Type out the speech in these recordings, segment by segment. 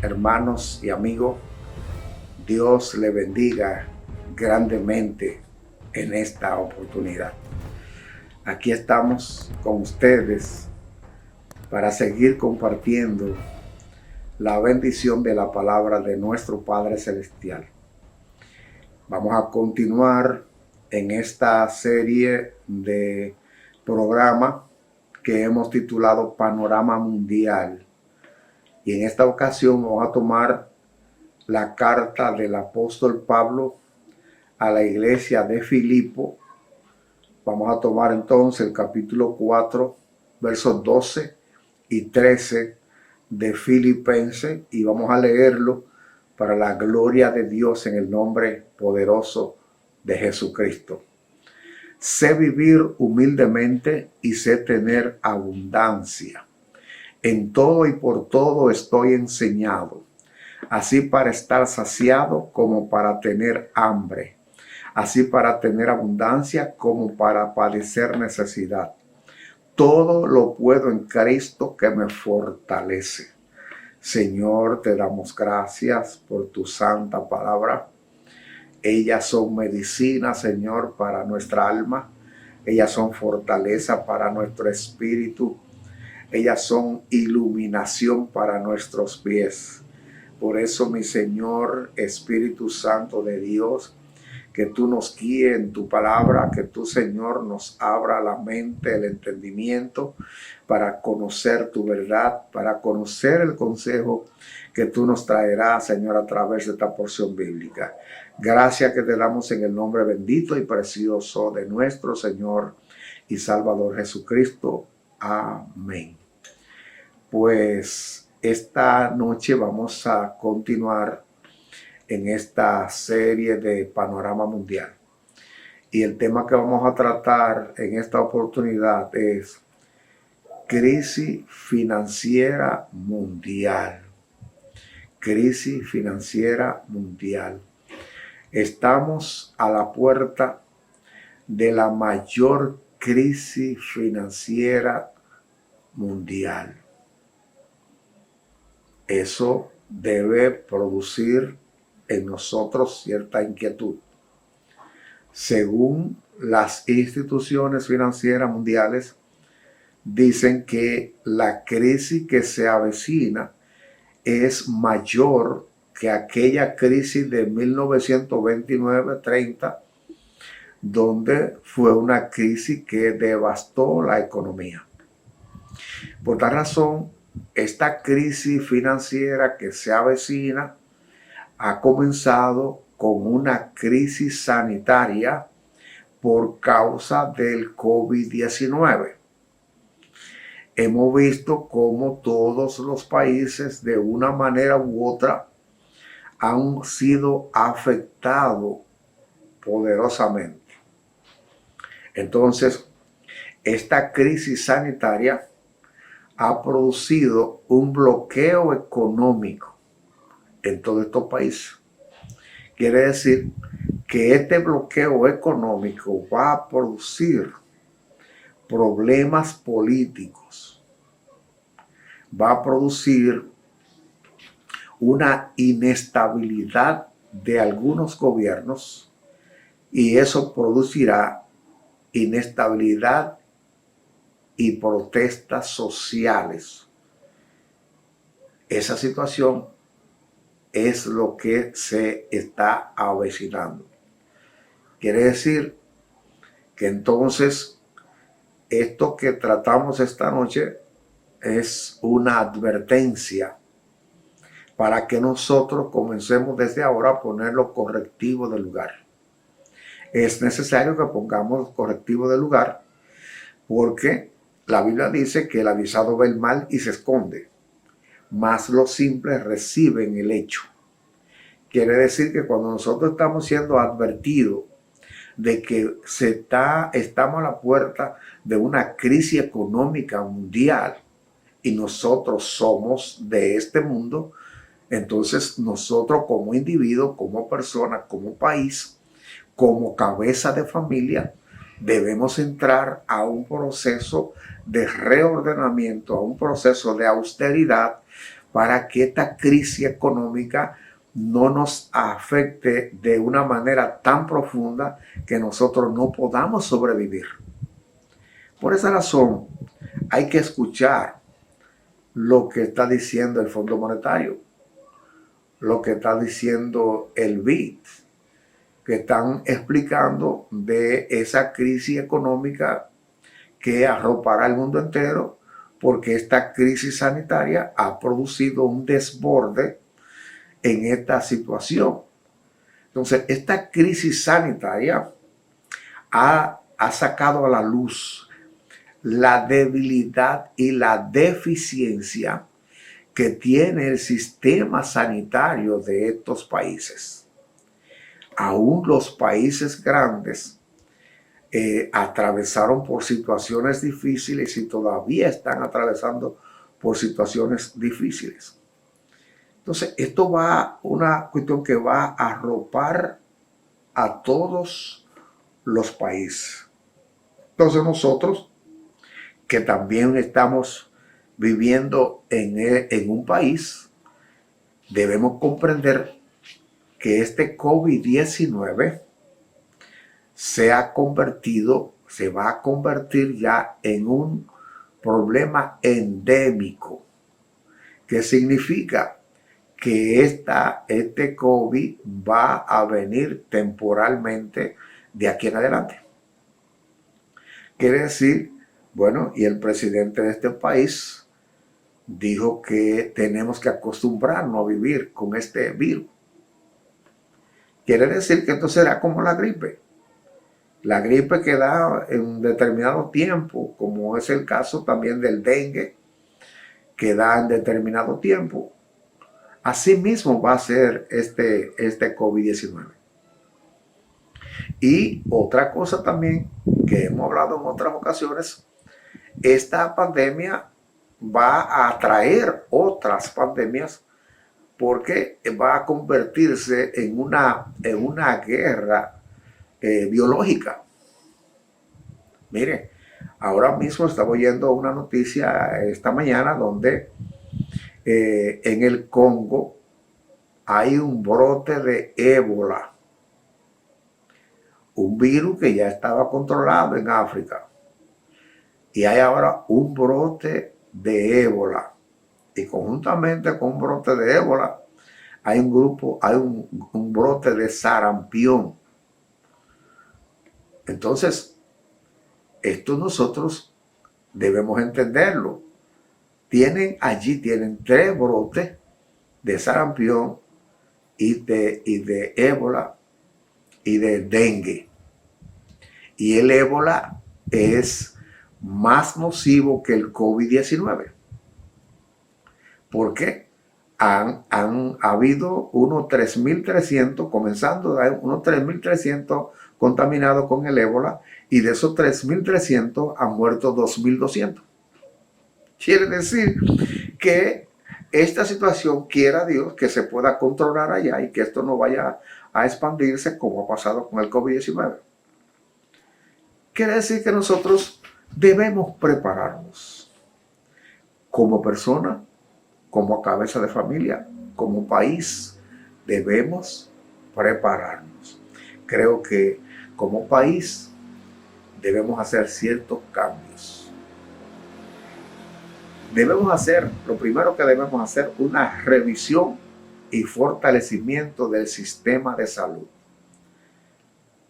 hermanos y amigos, Dios le bendiga grandemente en esta oportunidad. Aquí estamos con ustedes para seguir compartiendo la bendición de la palabra de nuestro Padre Celestial. Vamos a continuar en esta serie de programa que hemos titulado Panorama Mundial. Y en esta ocasión vamos a tomar la carta del apóstol Pablo a la iglesia de Filipo. Vamos a tomar entonces el capítulo 4, versos 12 y 13 de Filipenses y vamos a leerlo para la gloria de Dios en el nombre poderoso de Jesucristo. Sé vivir humildemente y sé tener abundancia. En todo y por todo estoy enseñado, así para estar saciado como para tener hambre, así para tener abundancia como para padecer necesidad. Todo lo puedo en Cristo que me fortalece. Señor, te damos gracias por tu santa palabra. Ellas son medicina, Señor, para nuestra alma. Ellas son fortaleza para nuestro espíritu. Ellas son iluminación para nuestros pies. Por eso, mi Señor, Espíritu Santo de Dios, que tú nos guíes en tu palabra, que tú, Señor, nos abra la mente, el entendimiento para conocer tu verdad, para conocer el consejo que tú nos traerás, Señor, a través de esta porción bíblica. Gracias que te damos en el nombre bendito y precioso de nuestro Señor y Salvador Jesucristo. Amén. Pues esta noche vamos a continuar en esta serie de Panorama Mundial. Y el tema que vamos a tratar en esta oportunidad es crisis financiera mundial. Crisis financiera mundial. Estamos a la puerta de la mayor crisis financiera mundial. Eso debe producir en nosotros cierta inquietud. Según las instituciones financieras mundiales, dicen que la crisis que se avecina es mayor que aquella crisis de 1929-30, donde fue una crisis que devastó la economía. Por tal razón, esta crisis financiera que se avecina ha comenzado con una crisis sanitaria por causa del COVID-19. Hemos visto cómo todos los países de una manera u otra han sido afectados poderosamente. Entonces, esta crisis sanitaria ha producido un bloqueo económico en todos estos países. Quiere decir que este bloqueo económico va a producir problemas políticos, va a producir una inestabilidad de algunos gobiernos y eso producirá inestabilidad y protestas sociales. Esa situación es lo que se está avecinando. Quiere decir que entonces esto que tratamos esta noche es una advertencia para que nosotros comencemos desde ahora a poner los correctivos del lugar. Es necesario que pongamos los correctivos del lugar porque la Biblia dice que el avisado ve el mal y se esconde, mas los simples reciben el hecho. Quiere decir que cuando nosotros estamos siendo advertidos de que estamos a la puerta de una crisis económica mundial y nosotros somos de este mundo, entonces nosotros como individuo, como persona, como país, como cabeza de familia, debemos entrar a un proceso de reordenamiento, a un proceso de austeridad para que esta crisis económica no nos afecte de una manera tan profunda que nosotros no podamos sobrevivir. Por esa razón, hay que escuchar lo que está diciendo el Fondo Monetario, lo que está diciendo el BID, que están explicando de esa crisis económica que arropará el mundo entero, porque esta crisis sanitaria ha producido un desborde en esta situación. Entonces, esta crisis sanitaria ha sacado a la luz la debilidad y la deficiencia que tiene el sistema sanitario de estos países. Aún los países grandes atravesaron por situaciones difíciles y todavía están atravesando por situaciones difíciles. Entonces, esto va una cuestión que va a arropar a todos los países. Entonces nosotros, que también estamos viviendo en un país, debemos comprender que este COVID-19 se va a convertir ya en un problema endémico, que significa que este COVID va a venir temporalmente de aquí en adelante. Quiere decir, bueno, y el presidente de este país dijo que tenemos que acostumbrarnos a vivir con este virus. Quiere decir que esto será como la gripe. La gripe que da en un determinado tiempo, como es el caso también del dengue, que da en determinado tiempo. Así mismo va a ser este COVID-19. Y otra cosa también que hemos hablado en otras ocasiones, esta pandemia va a atraer otras pandemias porque va a convertirse en una guerra biológica. Mire, ahora mismo estaba oyendo una noticia esta mañana donde en el Congo hay un brote de ébola, un virus que ya estaba controlado en África, y hay ahora un brote de ébola, y conjuntamente con un brote de ébola hay un brote de sarampión. Entonces, esto nosotros debemos entenderlo. Tienen 3 brotes de sarampión y de ébola y de dengue. Y el ébola es más nocivo que el COVID-19. ¿Por qué? Ha habido unos 3.300, comenzando unos 3.300 contaminados con el ébola, y de esos 3.300 han muerto 2.200. Quiere decir que esta situación, quiera Dios, que se pueda controlar allá y que esto no vaya a expandirse como ha pasado con el COVID-19. Quiere decir que nosotros debemos prepararnos como persona, como cabeza de familia, como país. Debemos prepararnos. Creo que como país debemos hacer ciertos cambios. Lo primero que debemos hacer, una revisión y fortalecimiento del sistema de salud.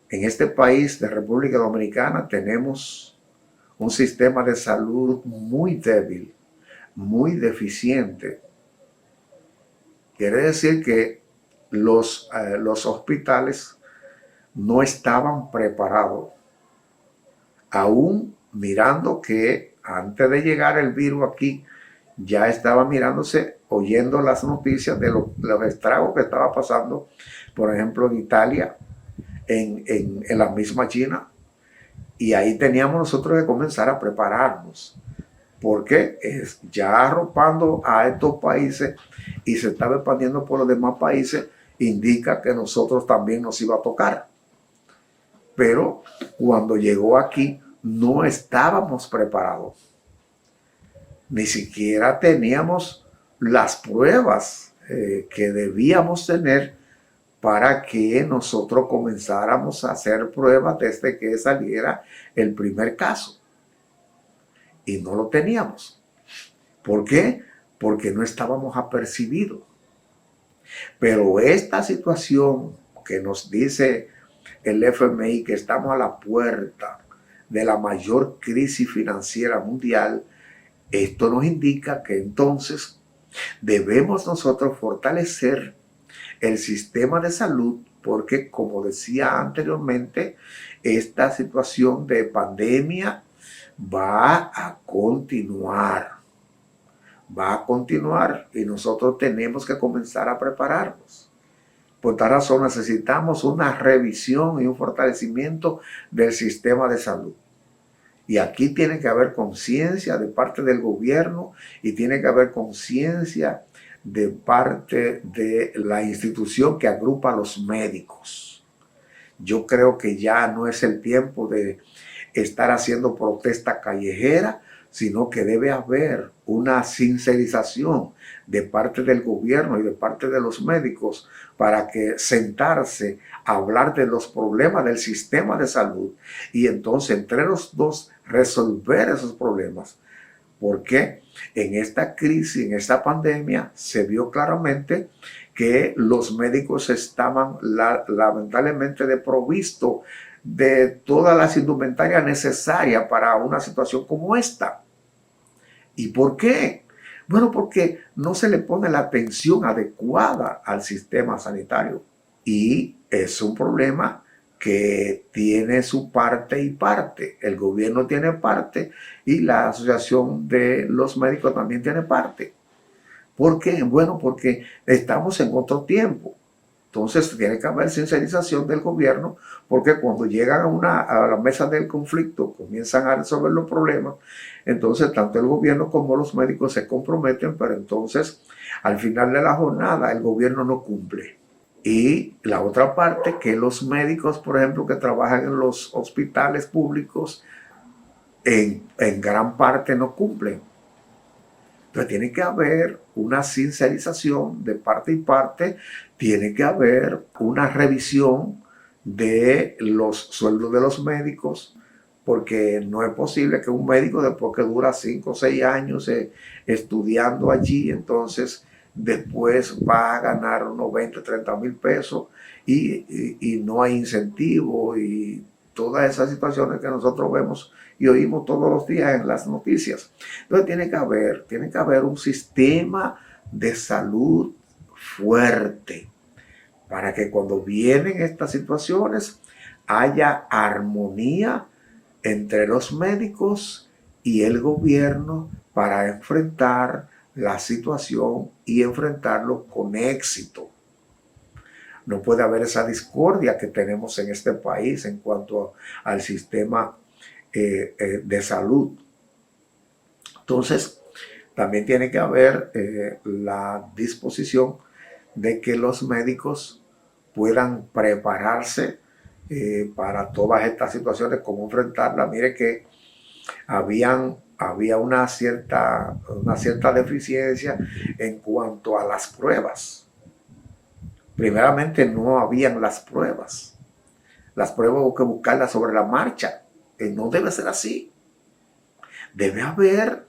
En este país de República Dominicana tenemos un sistema de salud muy débil, muy deficiente. Quiere decir que los hospitales no estaban preparados, aún mirando que antes de llegar el virus aquí, ya estaba oyendo las noticias de los estragos que estaba pasando, por ejemplo, en Italia, en la misma China. Y ahí teníamos nosotros que comenzar a prepararnos, porque ya arropando a estos países y se estaba expandiendo por los demás países, indica que nosotros también nos iba a tocar. Pero cuando llegó aquí, no estábamos preparados. Ni siquiera teníamos las pruebas que debíamos tener para que nosotros comenzáramos a hacer pruebas desde que saliera el primer caso. Y no lo teníamos. ¿Por qué? Porque no estábamos apercibidos. Pero esta situación que nos dice el FMI que estamos a la puerta de la mayor crisis financiera mundial, esto nos indica que entonces debemos nosotros fortalecer el sistema de salud porque, como decía anteriormente, esta situación de pandemia va a continuar. Va a continuar y nosotros tenemos que comenzar a prepararnos. Por tal razón necesitamos una revisión y un fortalecimiento del sistema de salud. Y aquí tiene que haber conciencia de parte del gobierno y tiene que haber conciencia de parte de la institución que agrupa a los médicos. Yo creo que ya no es el tiempo de estar haciendo protesta callejera, sino que debe haber una sincerización de parte del gobierno y de parte de los médicos para que sentarse a hablar de los problemas del sistema de salud y entonces entre los dos resolver esos problemas. Porque en esta crisis, en esta pandemia, se vio claramente que los médicos estaban lamentablemente desprovistos de todas las indumentarias necesarias para una situación como esta. ¿Y por qué? Bueno, porque no se le pone la atención adecuada al sistema sanitario. Y es un problema que tiene su parte y parte. El gobierno tiene parte y la Asociación de los Médicos también tiene parte. ¿Por qué? Bueno, porque estamos en otro tiempo. Entonces tiene que haber sincerización del gobierno porque cuando llegan a la mesa del conflicto, comienzan a resolver los problemas, entonces tanto el gobierno como los médicos se comprometen, pero entonces al final de la jornada el gobierno no cumple. Y la otra parte, que los médicos, por ejemplo, que trabajan en los hospitales públicos, en gran parte no cumplen. Entonces tiene que haber una sincerización de parte y parte, tiene que haber una revisión de los sueldos de los médicos, porque no es posible que un médico después que dura 5 o 6 años estudiando allí, entonces después va a ganar unos 20, 30 mil pesos y no hay incentivo y todas esas situaciones que nosotros vemos y oímos todos los días en las noticias. Entonces tiene que haber un sistema de salud fuerte para que cuando vienen estas situaciones haya armonía entre los médicos y el gobierno para enfrentar la situación y enfrentarlo con éxito. No puede haber esa discordia que tenemos en este país en cuanto al sistema de salud. Entonces, también tiene que haber la disposición de que los médicos puedan prepararse para todas estas situaciones, cómo enfrentarlas. Mire que había una cierta deficiencia en cuanto a las pruebas. Primeramente no habían las pruebas. Las pruebas hay que buscarlas sobre la marcha. No debe ser así. Debe haber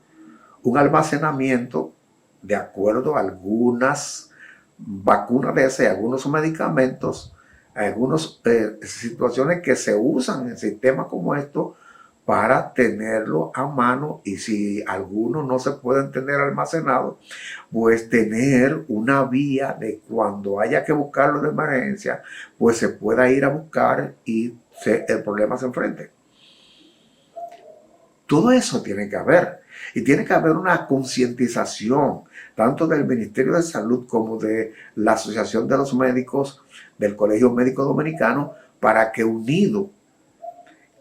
un almacenamiento de acuerdo a algunas vacunas de esas, algunos medicamentos, algunas situaciones que se usan en sistemas como estos para tenerlo a mano y si algunos no se pueden tener almacenados, pues tener una vía de cuando haya que buscarlo de emergencia, pues se pueda ir a buscar y el problema se enfrente. Todo eso tiene que haber. Y tiene que haber una concientización, tanto del Ministerio de Salud como de la Asociación de los Médicos, del Colegio Médico Dominicano, para que unidos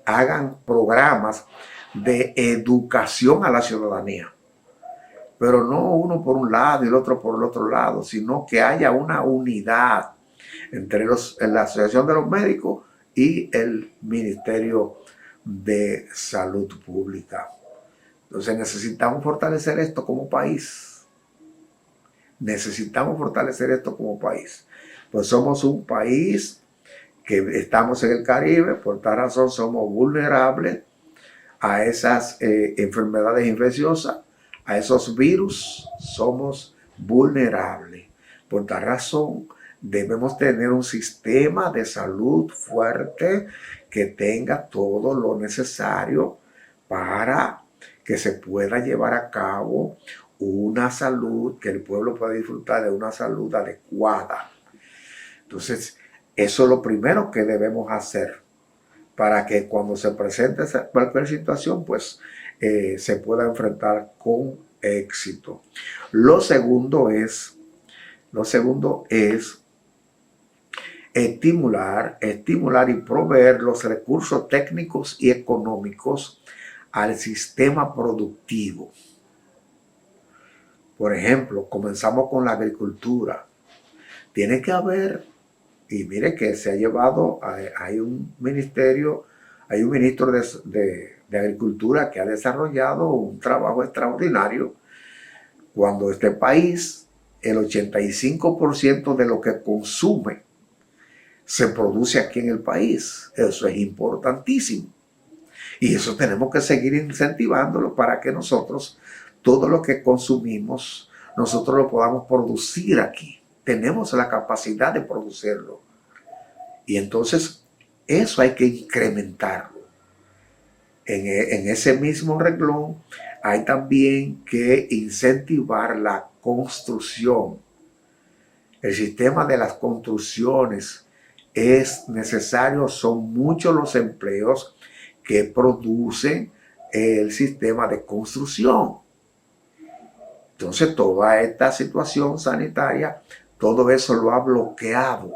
hagan programas de educación a la ciudadanía. Pero no uno por un lado y el otro por el otro lado, sino que haya una unidad entre la Asociación de los Médicos y el Ministerio de Salud Pública. Entonces necesitamos fortalecer esto como país. Necesitamos fortalecer esto como país. Pues somos un país que estamos en el Caribe, por tal razón somos vulnerables a esas enfermedades infecciosas, a esos virus, somos vulnerables. Por tal razón debemos tener un sistema de salud fuerte que tenga todo lo necesario para que se pueda llevar a cabo una salud, que el pueblo pueda disfrutar de una salud adecuada. Entonces, eso es lo primero que debemos hacer para que cuando se presente cualquier situación, pues se pueda enfrentar con éxito. Lo segundo es estimular y proveer los recursos técnicos y económicos al sistema productivo. Por ejemplo, comenzamos con la agricultura. Tiene que haber, y mire que se ha llevado, hay un ministro de Agricultura que ha desarrollado un trabajo extraordinario cuando este país, el 85% de lo que consume se produce aquí en el país. Eso es importantísimo. Y eso tenemos que seguir incentivándolo para que nosotros, todo lo que consumimos, nosotros lo podamos producir aquí. Tenemos la capacidad de producirlo. Y entonces eso hay que incrementarlo. En ese mismo renglón hay también que incentivar la construcción. El sistema de las construcciones es necesario, son muchos los empleos que producen el sistema de construcción. Entonces toda esta situación sanitaria, todo eso lo ha bloqueado.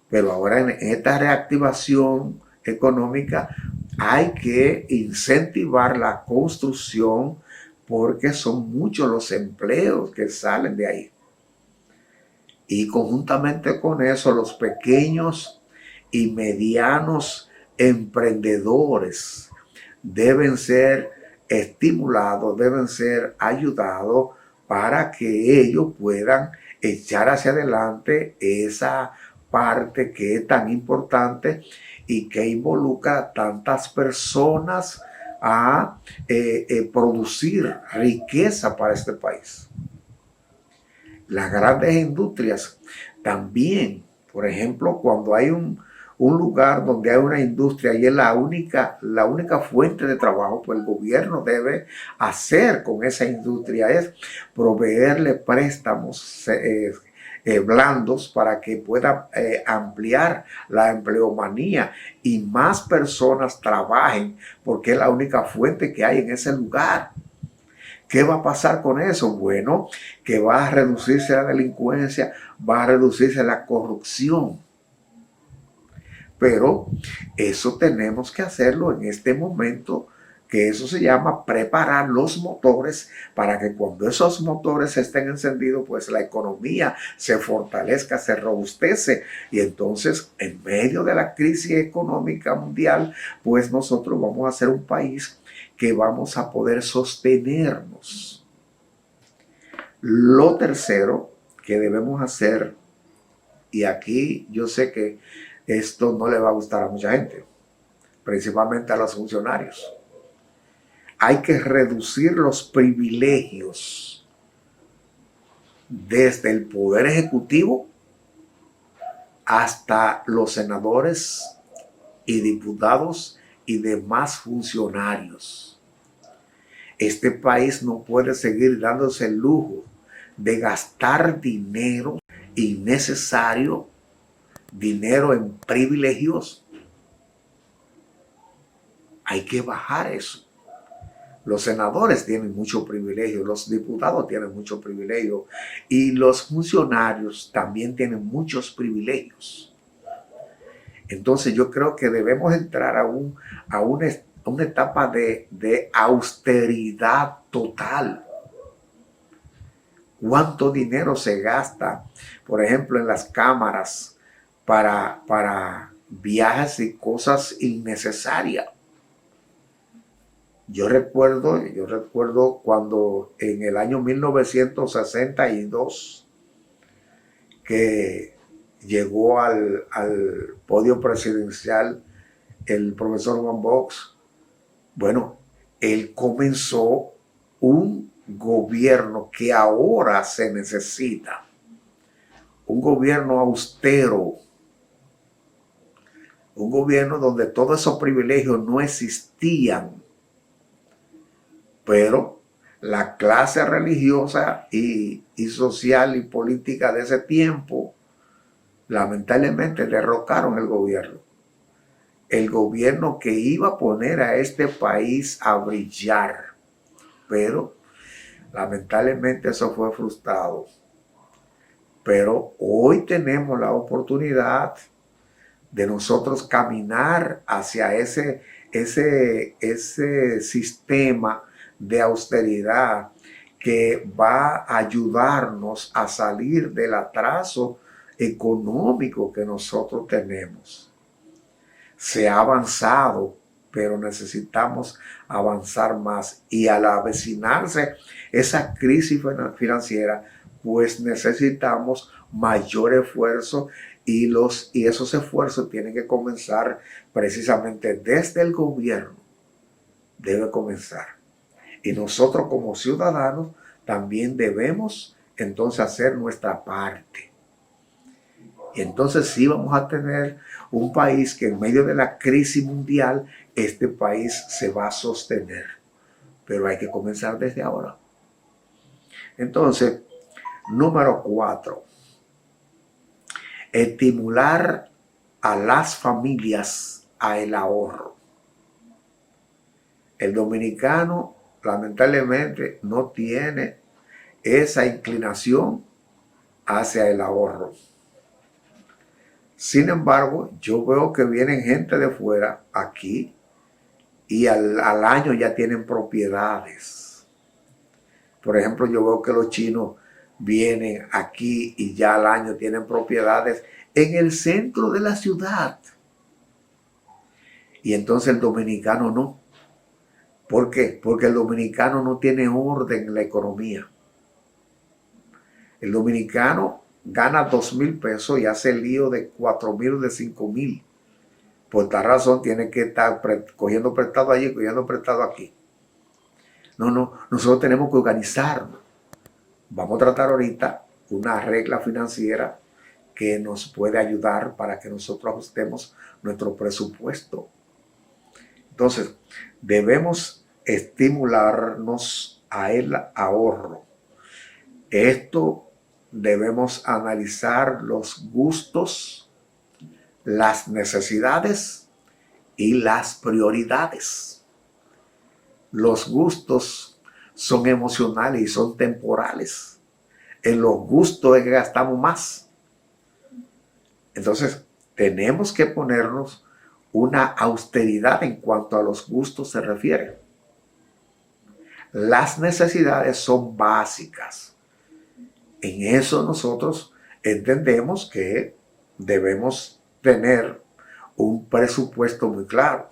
Pero ahora en esta reactivación económica hay que incentivar la construcción porque son muchos los empleos que salen de ahí. Y conjuntamente con eso, los pequeños y medianos emprendedores deben ser estimulados, deben ser ayudados para que ellos puedan echar hacia adelante esa parte que es tan importante y que involucra a tantas personas a producir riqueza para este país. Las grandes industrias también, por ejemplo, cuando hay un lugar donde hay una industria y es la única fuente de trabajo, pues el gobierno debe hacer con esa industria es proveerle préstamos blandos para que pueda ampliar la empleomanía y más personas trabajen, porque es la única fuente que hay en ese lugar. ¿Qué va a pasar con eso? Bueno, que va a reducirse la delincuencia, va a reducirse la corrupción. Pero eso tenemos que hacerlo en este momento, que eso se llama preparar los motores para que cuando esos motores estén encendidos, pues la economía se fortalezca, se robustece. Y entonces, en medio de la crisis económica mundial, pues nosotros vamos a ser un país que vamos a poder sostenernos. Lo tercero que debemos hacer, y aquí yo sé que esto no le va a gustar a mucha gente, principalmente a los funcionarios. Hay que reducir los privilegios desde el Poder Ejecutivo hasta los senadores y diputados y demás funcionarios. Este país no puede seguir dándose el lujo de gastar dinero innecesario, dinero en privilegios. Hay que bajar eso. Los senadores tienen mucho privilegio, los diputados tienen mucho privilegio y los funcionarios también tienen muchos privilegios. Entonces yo creo que debemos entrar a una etapa de austeridad total. ¿Cuánto dinero se gasta, por ejemplo, en las cámaras para viajes y cosas innecesarias? Yo recuerdo cuando en el año 1962 que llegó al podio presidencial el profesor Juan Bosch. Bueno, él comenzó un gobierno que ahora se necesita, un gobierno austero, un gobierno donde todos esos privilegios no existían, pero la clase religiosa y social y política de ese tiempo lamentablemente derrocaron el gobierno que iba a poner a este país a brillar, pero lamentablemente eso fue frustrado. Pero hoy tenemos la oportunidad de nosotros caminar hacia ese sistema de austeridad que va a ayudarnos a salir del atraso económico que nosotros tenemos. Se ha avanzado, pero necesitamos avanzar más. Y al avecinarse esa crisis financiera, pues necesitamos mayor esfuerzo y esos esfuerzos tienen que comenzar precisamente desde el gobierno. Debe comenzar. Y nosotros como ciudadanos también debemos entonces hacer nuestra parte. Y entonces sí vamos a tener un país que en medio de la crisis mundial, este país se va a sostener. Pero hay que comenzar desde ahora. Entonces, número 4, estimular a las familias a el ahorro. El dominicano lamentablemente no tiene esa inclinación hacia el ahorro. Sin embargo, yo veo que vienen gente de fuera aquí y al año ya tienen propiedades. Por ejemplo, yo veo que los chinos vienen aquí y ya al año tienen propiedades en el centro de la ciudad. Y entonces el dominicano no. ¿Por qué? Porque el dominicano no tiene orden en la economía. El dominicano gana 2,000 pesos y hace el lío de 4,000 o de 5,000. Por tal razón tiene que estar cogiendo prestado allí, cogiendo prestado aquí. No, nosotros tenemos que organizarnos. Vamos a tratar ahorita una regla financiera que nos puede ayudar para que nosotros ajustemos nuestro presupuesto. Entonces, debemos estimularnos a el ahorro. Esto debemos analizar los gustos, las necesidades y las prioridades. Los gustos son emocionales y son temporales. En los gustos es que gastamos más. Entonces, tenemos que ponernos una austeridad en cuanto a los gustos se refiere. Las necesidades son básicas. En eso nosotros entendemos que debemos tener un presupuesto muy claro.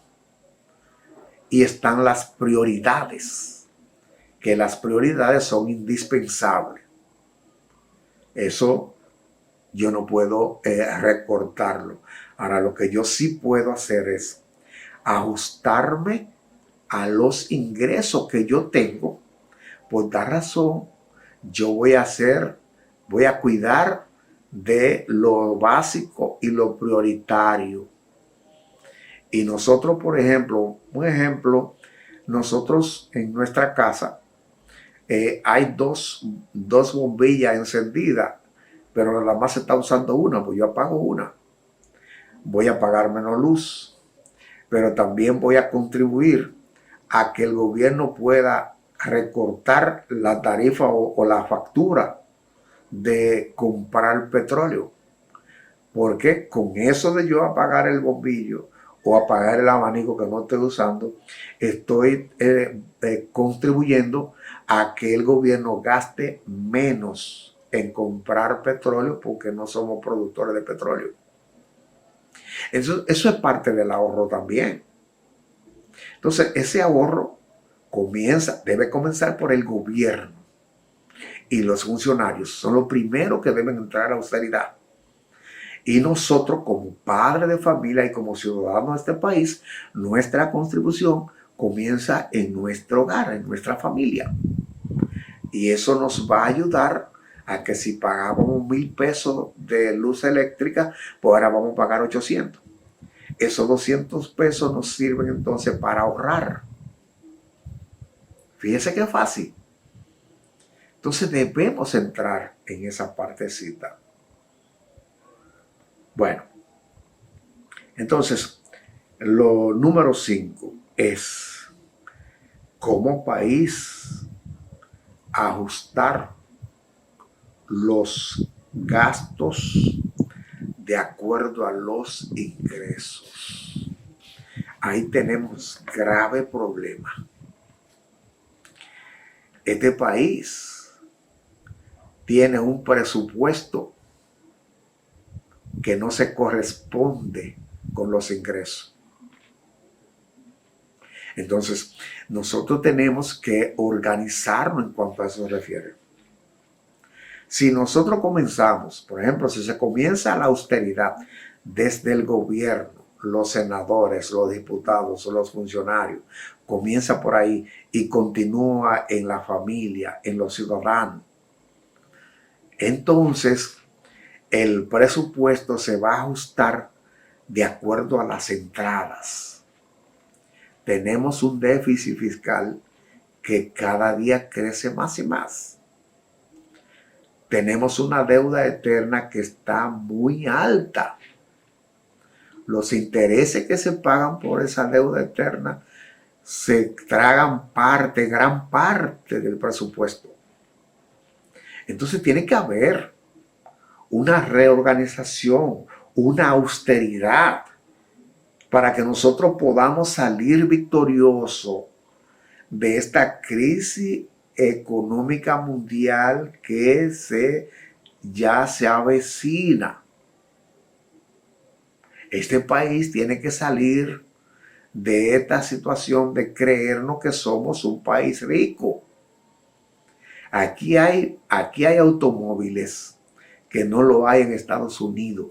Y están las prioridades, que las prioridades son indispensables. Eso yo no puedo recortarlo. Ahora, lo que yo sí puedo hacer es ajustarme a los ingresos que yo tengo. Por tal razón, yo voy a cuidar de lo básico y lo prioritario. Y nosotros, por ejemplo, nosotros en nuestra casa hay dos bombillas encendidas, pero nada más se está usando una, pues yo apago una. Voy a pagar menos luz, pero también voy a contribuir a que el gobierno pueda recortar la tarifa o la factura de comprar petróleo. Porque con eso de yo apagar el bombillo o apagar el abanico que no estoy usando, estoy contribuyendo a que el gobierno gaste menos en comprar petróleo porque no somos productores de petróleo. Eso es parte del ahorro también. Entonces, ese ahorro debe comenzar por el gobierno. Y los funcionarios son los primeros que deben entrar a la austeridad. Y nosotros como padres de familia y como ciudadanos de este país, nuestra contribución comienza en nuestro hogar, en nuestra familia. Y eso nos va a ayudar a que si pagábamos 1,000 pesos de luz eléctrica, pues ahora vamos a pagar 800. Esos 200 pesos nos sirven entonces para ahorrar. Fíjese qué fácil. Entonces debemos entrar en esa partecita. Bueno, entonces lo número 5 es como país ajustar los gastos de acuerdo a los ingresos. Ahí tenemos grave problema. Este país tiene un presupuesto que no se corresponde con los ingresos. Entonces, nosotros tenemos que organizarnos en cuanto a eso se refiere. Si nosotros comenzamos, por ejemplo, si se comienza la austeridad desde el gobierno, los senadores, los diputados, los funcionarios, comienza por ahí y continúa en la familia, en los ciudadanos, entonces el presupuesto se va a ajustar de acuerdo a las entradas. Tenemos un déficit fiscal que cada día crece más y más. Tenemos una deuda eterna que está muy alta. Los intereses que se pagan por esa deuda eterna se tragan gran parte del presupuesto. Entonces tiene que haber una reorganización, una austeridad, para que nosotros podamos salir victoriosos de esta crisis económica mundial que ya se avecina. Este país tiene que salir de esta situación de creernos que somos un país rico. Aquí hay automóviles que no lo hay en Estados Unidos.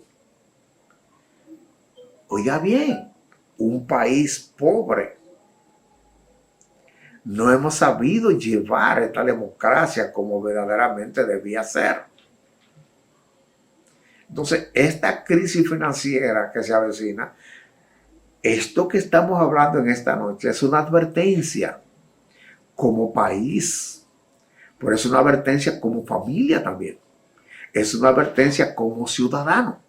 Oiga bien, un país pobre. No hemos sabido llevar esta democracia como verdaderamente debía ser. Entonces, esta crisis financiera que se avecina, esto que estamos hablando en esta noche es una advertencia como país, pero es una advertencia como familia también. Es una advertencia como ciudadano,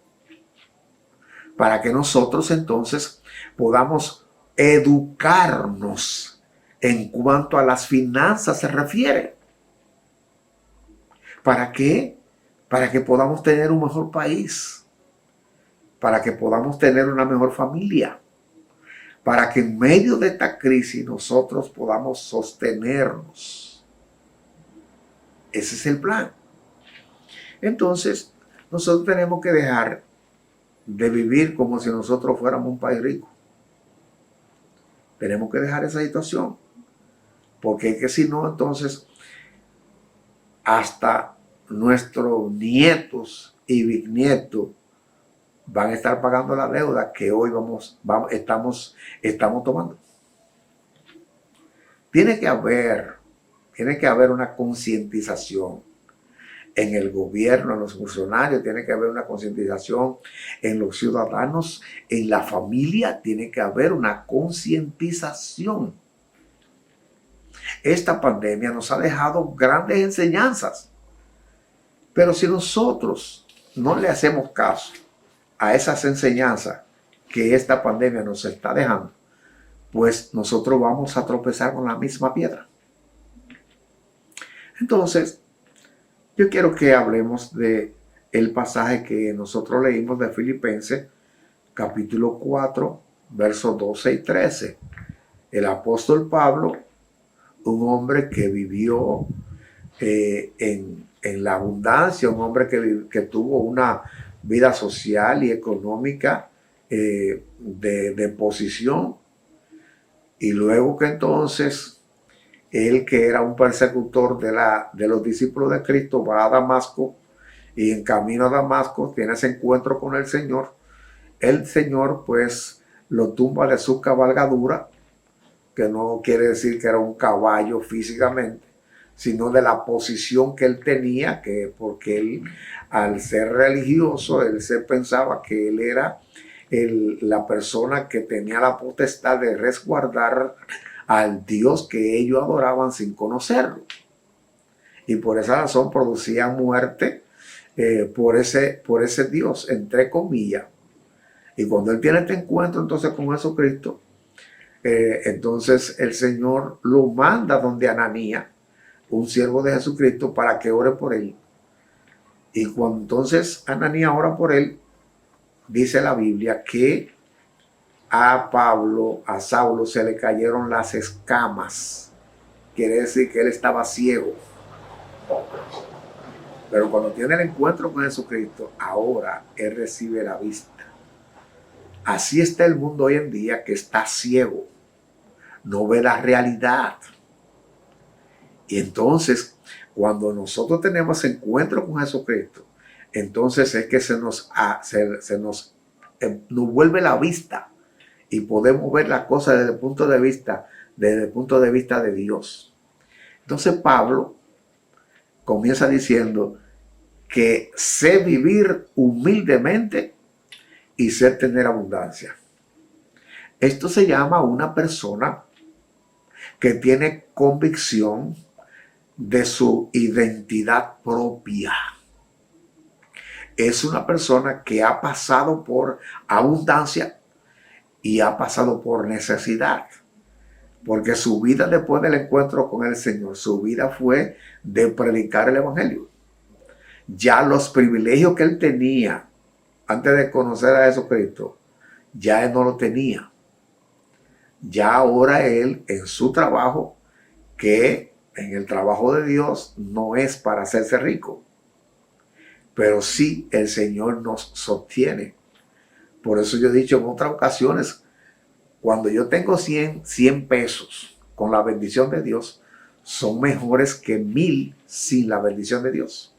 para que nosotros entonces podamos educarnos en cuanto a las finanzas se refiere. ¿Para qué? Para que podamos tener un mejor país, para que podamos tener una mejor familia, para que en medio de esta crisis nosotros podamos sostenernos. Ese es el plan. Entonces, nosotros tenemos que dejar de vivir como si nosotros fuéramos un país rico. Tenemos que dejar esa situación, porque es que si no, entonces hasta nuestros nietos y bisnietos van a estar pagando la deuda que hoy estamos tomando. Tiene que haber una concientización en el gobierno, en los funcionarios, tiene que haber una concientización en los ciudadanos, en la familia, tiene que haber una concientización. Esta pandemia nos ha dejado grandes enseñanzas, pero si nosotros no le hacemos caso a esas enseñanzas que esta pandemia nos está dejando, pues nosotros vamos a tropezar con la misma piedra. Entonces, yo quiero que hablemos de el pasaje que nosotros leímos de Filipenses, capítulo 4, versos 12 y 13. El apóstol Pablo, un hombre que vivió en la abundancia, un hombre que tuvo una vida social y económica de posición, y luego que entonces él, que era un persecutor de los discípulos de Cristo, va a Damasco y en camino a Damasco tiene ese encuentro con el Señor. El Señor pues lo tumba de su cabalgadura, que no quiere decir que era un caballo físicamente, sino de la posición que él tenía, que porque él, al ser religioso, él se pensaba que él era la persona que tenía la potestad de resguardar al Dios que ellos adoraban sin conocerlo. Y por esa razón producía muerte por ese Dios, entre comillas. Y cuando él tiene este encuentro entonces con Jesucristo, entonces el Señor lo manda donde Ananías, un siervo de Jesucristo, para que ore por él. Y cuando entonces Ananías ora por él, dice la Biblia que a Saulo se le cayeron las escamas. Quiere decir que él estaba ciego. Pero cuando tiene el encuentro con Jesucristo, ahora él recibe la vista. Así está el mundo hoy en día, que está ciego, no ve la realidad. Y entonces, cuando nosotros tenemos encuentro con Jesucristo, entonces es que nos vuelve la vista y podemos ver las cosas desde el punto de vista de Dios. Entonces Pablo comienza diciendo que sé vivir humildemente y sé tener abundancia. Esto se llama una persona que tiene convicción de su identidad propia. Es una persona que ha pasado por abundancia y ha pasado por necesidad. Porque su vida después del encuentro con el Señor, su vida fue de predicar el Evangelio. Ya los privilegios que él tenía antes de conocer a Jesucristo, ya él no lo tenía. Ya ahora él, en su trabajo, que en el trabajo de Dios no es para hacerse rico, pero sí el Señor nos sostiene. Por eso yo he dicho en otras ocasiones, cuando yo tengo 100 pesos con la bendición de Dios, son mejores que 1000 sin la bendición de Dios.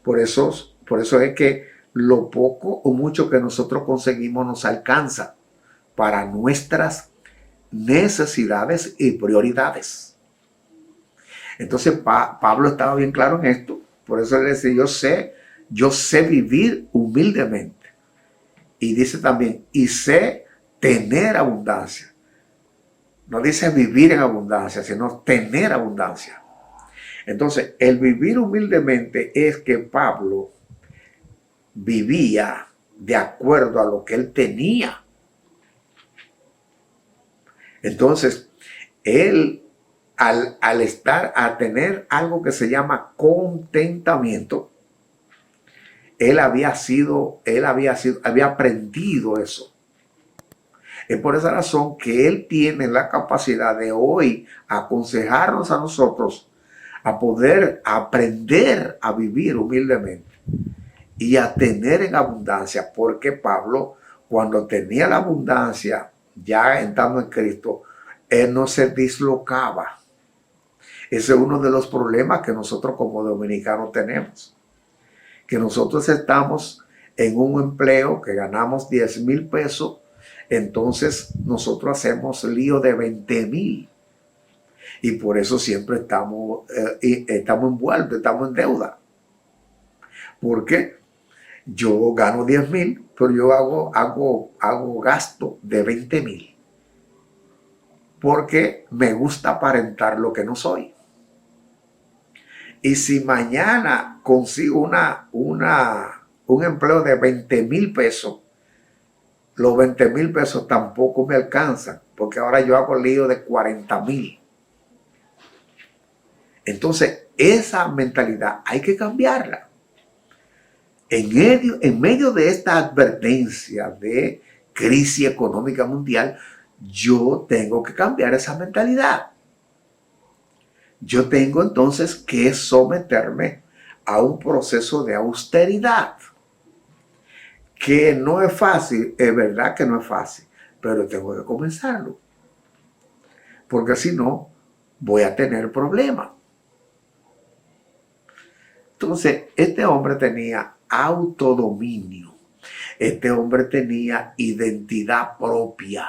Por eso es que lo poco o mucho que nosotros conseguimos nos alcanza para nuestras necesidades y prioridades. Entonces Pablo estaba bien claro en esto. Por eso él dice, yo sé vivir humildemente. Y dice también, y sé tener abundancia. No dice vivir en abundancia, sino tener abundancia. Entonces, el vivir humildemente es que Pablo vivía de acuerdo a lo que él tenía. Entonces, él, al tener algo que se llama contentamiento, él había aprendido eso. Es por esa razón que él tiene la capacidad de hoy aconsejarnos a nosotros a poder aprender a vivir humildemente y a tener en abundancia, porque Pablo, cuando tenía la abundancia, ya entrando en Cristo, él no se dislocaba. Ese es uno de los problemas que nosotros como dominicanos tenemos, que nosotros estamos en un empleo que ganamos 10,000 pesos, entonces nosotros hacemos lío de 20,000. Y por eso siempre estamos envueltos, estamos en deuda. Porque yo gano 10,000, pero yo hago gasto de 20,000. Porque me gusta aparentar lo que no soy. Y si mañana consigo un empleo de 20,000 pesos, los 20,000 pesos tampoco me alcanzan, porque ahora yo hago lío de 40,000. Entonces, esa mentalidad hay que cambiarla. En medio de esta advertencia de crisis económica mundial, yo tengo que cambiar esa mentalidad. Yo tengo entonces que someterme a un proceso de austeridad, que no es fácil, es verdad que no es fácil, pero tengo que comenzarlo. Porque si no, voy a tener problemas. Entonces, este hombre tenía autodominio. Este hombre tenía identidad propia.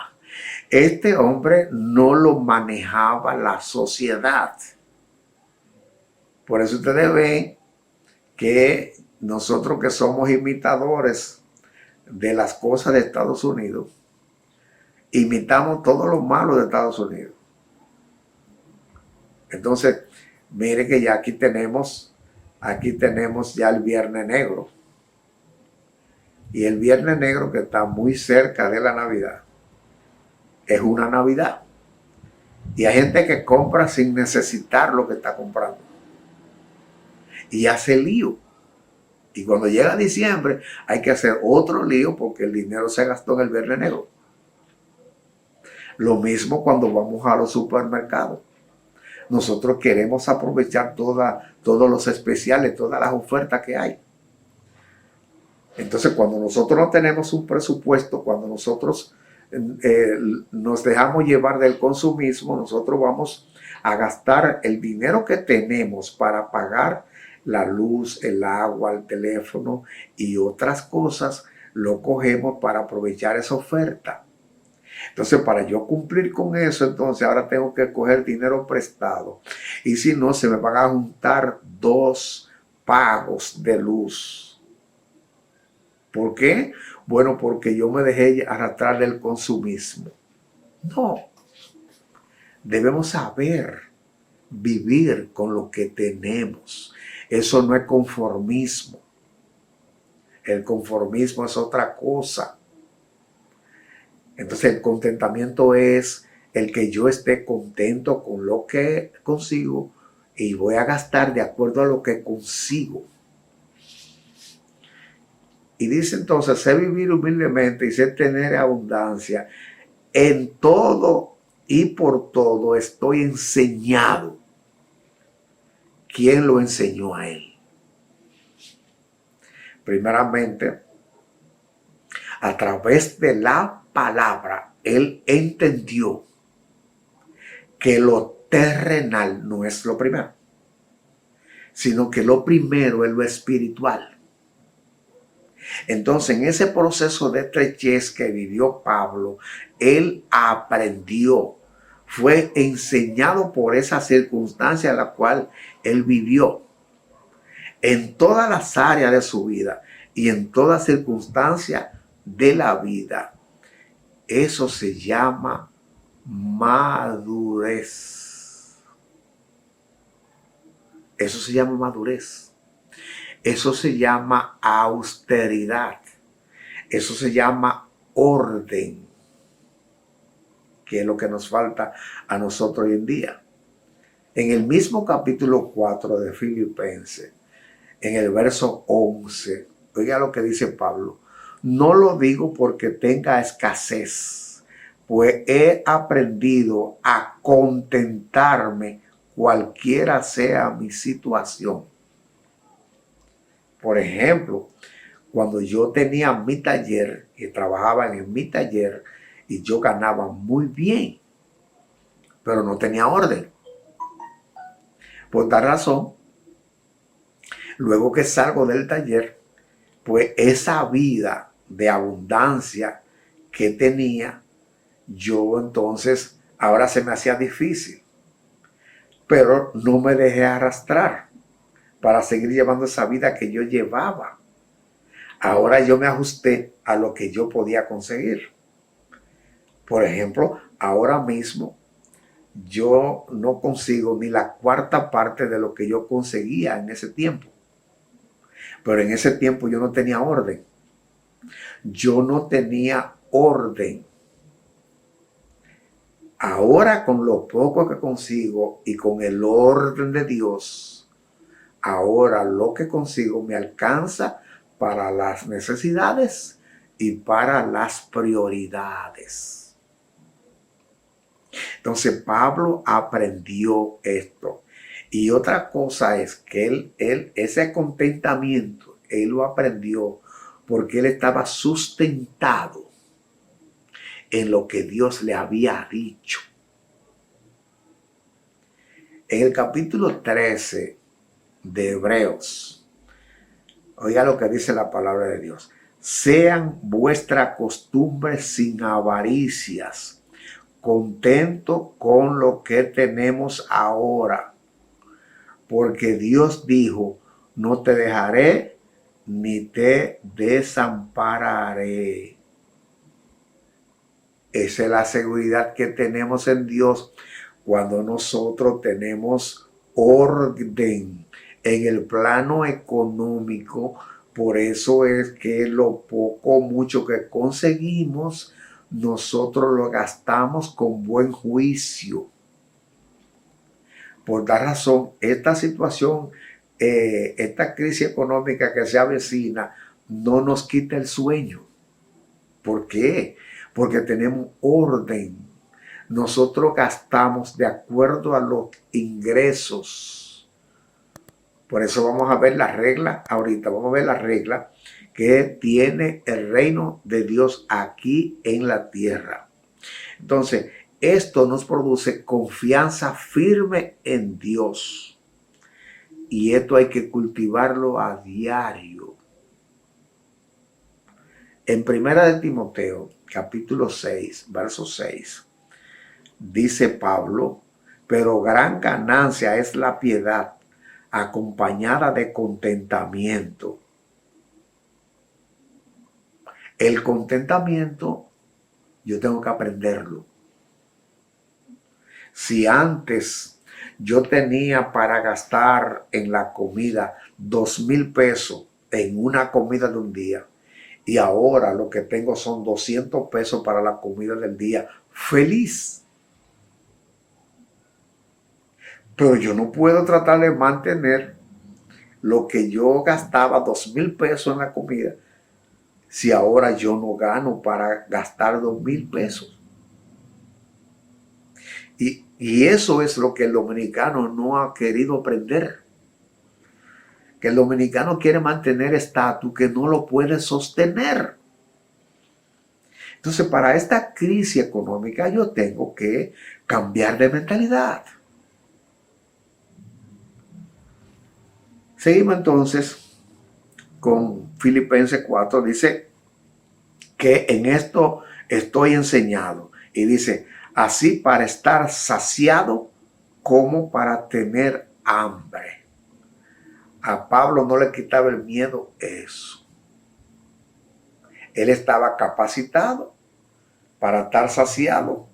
Este hombre no lo manejaba la sociedad. Por eso ustedes ven que nosotros que somos imitadores de las cosas de Estados Unidos, imitamos todo lo malo de Estados Unidos. Entonces, mire que ya aquí tenemos ya el Viernes Negro. Y el Viernes Negro, que está muy cerca de la Navidad, es una Navidad. Y hay gente que compra sin necesitar lo que está comprando. Y hace lío. Y cuando llega diciembre hay que hacer otro lío porque el dinero se gastó en el Viernes Negro. Lo mismo cuando vamos a los supermercados. Nosotros queremos aprovechar todos los especiales, todas las ofertas que hay. Entonces, cuando nosotros no tenemos un presupuesto, cuando nosotros nos dejamos llevar del consumismo, nosotros vamos a gastar el dinero que tenemos para pagar la luz, el agua, el teléfono y otras cosas, lo cogemos para aprovechar esa oferta. Entonces, para yo cumplir con eso, entonces ahora tengo que coger dinero prestado. Y si no, se me van a juntar 2 pagos de luz. ¿Por qué? Bueno, porque yo me dejé arrastrar del consumismo. No. Debemos saber vivir con lo que tenemos. Eso no es conformismo. El conformismo es otra cosa. Entonces el contentamiento es el que yo esté contento con lo que consigo y voy a gastar de acuerdo a lo que consigo. Y dice entonces, sé vivir humildemente y sé tener abundancia. En todo y por todo estoy enseñado. ¿Quién lo enseñó a él? Primeramente, a través de la palabra, él entendió que lo terrenal no es lo primero, sino que lo primero es lo espiritual. Entonces, en ese proceso de estrechez que vivió Pablo, él aprendió, fue enseñado por esa circunstancia en la cual él vivió. En todas las áreas de su vida y en toda circunstancia de la vida. Eso se llama madurez. Eso se llama madurez. Eso se llama austeridad. Eso se llama orden, que es lo que nos falta a nosotros hoy en día. En el mismo capítulo 4 de Filipenses, en el verso 11, oiga lo que dice Pablo. No lo digo porque tenga escasez, pues he aprendido a contentarme cualquiera sea mi situación. Por ejemplo, cuando yo tenía mi taller y trabajaba en mi taller y yo ganaba muy bien, pero no tenía orden. Por tal razón, luego que salgo del taller, pues esa vida de abundancia que tenía, yo entonces ahora se me hacía difícil. Pero no me dejé arrastrar para seguir llevando esa vida que yo llevaba. Ahora yo me ajusté a lo que yo podía conseguir. Por ejemplo, ahora mismo yo no consigo ni la cuarta parte de lo que yo conseguía en ese tiempo. Pero en ese tiempo yo no tenía orden. Yo no tenía orden. Ahora con lo poco que consigo y con el orden de Dios, ahora lo que consigo me alcanza para las necesidades y para las prioridades. Entonces Pablo aprendió esto. Y otra cosa es que él ese contentamiento, él lo aprendió porque él estaba sustentado en lo que Dios le había dicho. En el capítulo 13 de Hebreos, oiga lo que dice la palabra de Dios. Sean vuestra costumbre sin avaricias, contento con lo que tenemos ahora, porque Dios dijo, no te dejaré ni te desampararé. Esa es la seguridad que tenemos en Dios cuando nosotros tenemos orden en el plano económico. Por eso es que lo poco o mucho que conseguimos, nosotros lo gastamos con buen juicio. Por tal razón, esta situación, esta crisis económica que se avecina, no nos quita el sueño. ¿Por qué? Porque tenemos orden. Nosotros gastamos de acuerdo a los ingresos. Por eso vamos a ver la regla ahorita. Vamos a ver la regla que tiene el reino de Dios aquí en la tierra. Entonces, esto nos produce confianza firme en Dios. Y esto hay que cultivarlo a diario. En 1 Timoteo, capítulo 6, verso 6, dice Pablo, pero gran ganancia es la piedad acompañada de contentamiento. El contentamiento yo tengo que aprenderlo. Si antes yo tenía para gastar en la comida 2,000 pesos en una comida de un día, y ahora lo que tengo son 200 pesos para la comida del día, feliz. Pero yo no puedo tratar de mantener lo que yo gastaba 2,000 pesos en la comida si ahora yo no gano para gastar 2,000 pesos. Y eso es lo que el dominicano no ha querido aprender. Que el dominicano quiere mantener estatus que no lo puede sostener. Entonces, para esta crisis económica yo tengo que cambiar de mentalidad. Seguimos entonces con Filipenses 4, dice que en esto estoy enseñado. Y dice, así para estar saciado como para tener hambre. A Pablo no le quitaba el miedo eso. Él estaba capacitado para estar saciado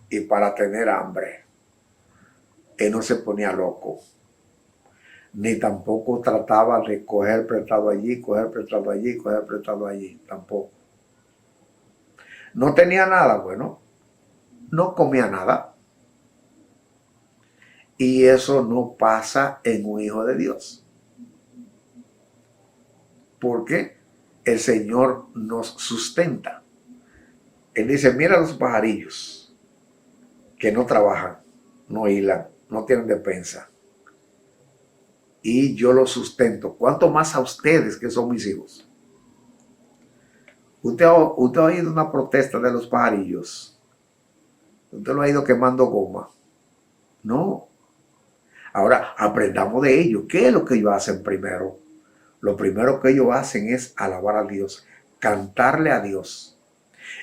y para tener hambre. Él no se ponía loco. Ni tampoco trataba de coger prestado allí, coger prestado allí, coger prestado allí. Tampoco. No tenía nada, bueno. No comía nada. Y eso no pasa en un hijo de Dios. Porque el Señor nos sustenta. Él dice, mira los pajarillos que no trabajan, no hilan, no tienen despensa. Y yo los sustento. ¿Cuánto más a ustedes que son mis hijos? ¿Usted ha oído una protesta de los pajarillos? ¿Usted lo ha ido quemando goma? No. Ahora, aprendamos de ellos. ¿Qué es lo que ellos hacen primero? Lo primero que ellos hacen es alabar a Dios, cantarle a Dios.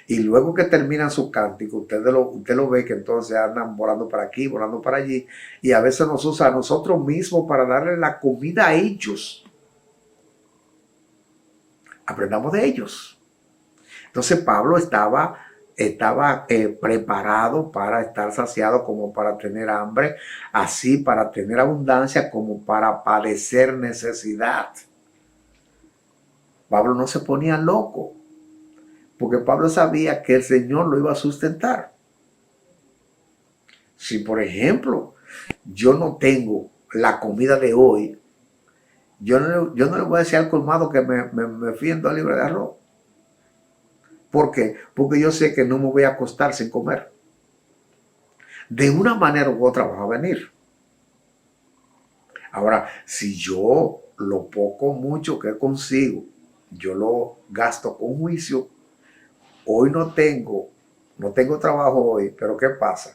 Y luego que terminan su cántico, usted lo ve que entonces andan volando para aquí, volando para allí. Y a veces nos usa a nosotros mismos para darle la comida a ellos. Aprendamos de ellos. Entonces Pablo estaba preparado para estar saciado como para tener hambre, así para tener abundancia como para padecer necesidad. Pablo no se ponía loco, porque Pablo sabía que el Señor lo iba a sustentar. Si, por ejemplo, yo no tengo la comida de hoy, yo no le voy a decir al colmado que me fíen 2 libras de arroz. ¿Por qué? Porque yo sé que no me voy a acostar sin comer. De una manera u otra va a venir. Ahora, si yo lo poco o mucho que consigo, yo lo gasto con juicio, hoy no tengo trabajo hoy, pero ¿qué pasa?